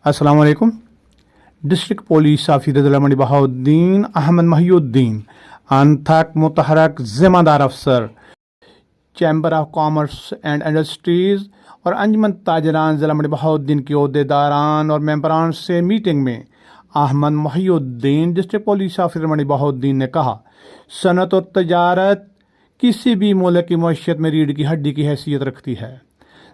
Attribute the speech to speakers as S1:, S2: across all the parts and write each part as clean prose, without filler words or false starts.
S1: السلام علیکم۔ District police officer ضلع منڈی بہاؤالدین احمد محی الدین انتھک متحرک ذمہ دار افسر chamber of commerce and industries اور انجمن تاجران ضلع منڈی بہاؤالدین کے عہدے داران اور ممبران سے میٹنگ میں احمد محی الدین ڈسٹرکٹ پولیس آفیسر منڈی بہاؤالدین نے کہا، صنعت اور تجارت کسی بھی ملک کی معیشت میں ریڑھ کی ہڈی کی حیثیت رکھتی ہے۔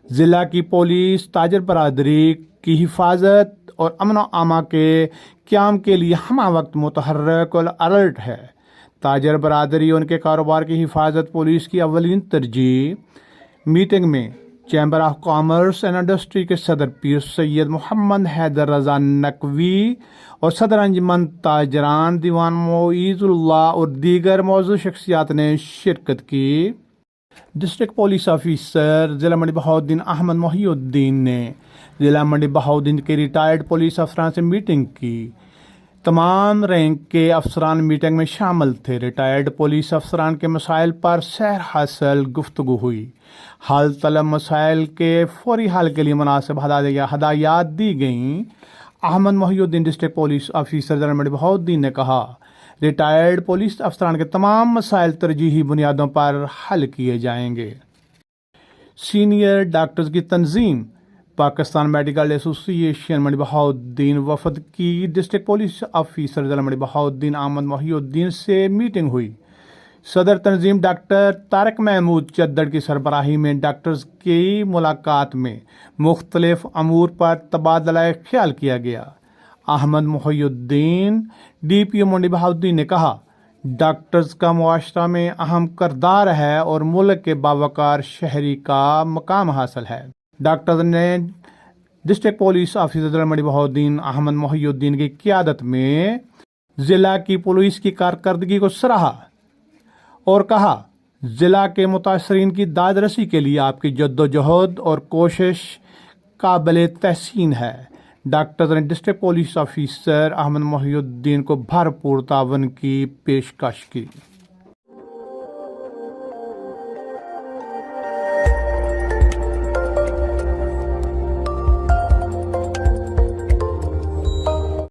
S1: ضلع کی پولیس تاجر برادری کی حفاظت اور امن و امان کے قیام کے لیے ہمہ وقت متحرک اور الرٹ ہے۔ تاجر برادری اور ان کے کاروبار کی حفاظت پولیس کی اولین ترجیح۔ میٹنگ میں chamber of commerce and industry کے صدر پیر سید محمد حیدر رضا نقوی اور صدر انجمن تاجران دیوان معیز اللہ اور دیگر معزز شخصیات نے شرکت کی۔ ڈسٹرکٹ پولیس آفیسر ضلع منڈی بہاؤالدین احمد محی الدین نے ضلع منڈی بہاؤالدین کے ریٹائرڈ پولیس افسران سے میٹنگ کی۔ تمام رینک کے افسران میٹنگ میں شامل تھے۔ ریٹائرڈ پولیس افسران کے مسائل پر سیر حاصل گفتگو ہوئی۔ حل طلب مسائل کے فوری حل کے لیے مناسب ہدایات دی گئیں۔ احمد محی الدین ڈسٹرکٹ پولیس آفیسر ضلع منڈی بہاؤالدین نے کہا، ریٹائرڈ پولیس افسران کے تمام مسائل ترجیحی بنیادوں پر حل کیے جائیں گے۔ سینئر ڈاکٹرز کی تنظیم پاکستان میڈیکل ایسوسی ایشن منڈی بہاؤالدین وفد کی ڈسٹرکٹ پولیس آفیسر ضلع منڈی بہاؤالدین احمد محی الدین سے میٹنگ ہوئی۔ صدر تنظیم ڈاکٹر طارق محمود چدر کی سربراہی میں ڈاکٹرز کی ملاقات میں مختلف امور پر تبادلہ خیال کیا گیا۔ احمد محی الدین ڈی پی او منڈی بہاؤالدین نے کہا، ڈاکٹرز کا معاشرہ میں اہم کردار ہے اور ملک کے باوقار شہری کا مقام حاصل ہے۔ ڈاکٹرز نے ڈسٹرکٹ پولیس آفیسر ضلع منڈی بہاؤالدین احمد محی الدین کی قیادت میں ضلع کی پولیس کی کارکردگی کو سراہا اور کہا، ضلع کے متاثرین کی داد رسی کے لیے آپ کی جدوجہد اور کوشش قابل تحسین ہے۔ ڈاکٹرز نے ڈسٹرکٹ پولیس آفیسر احمد محی الدین کو بھرپور تعاون کی پیشکش کی۔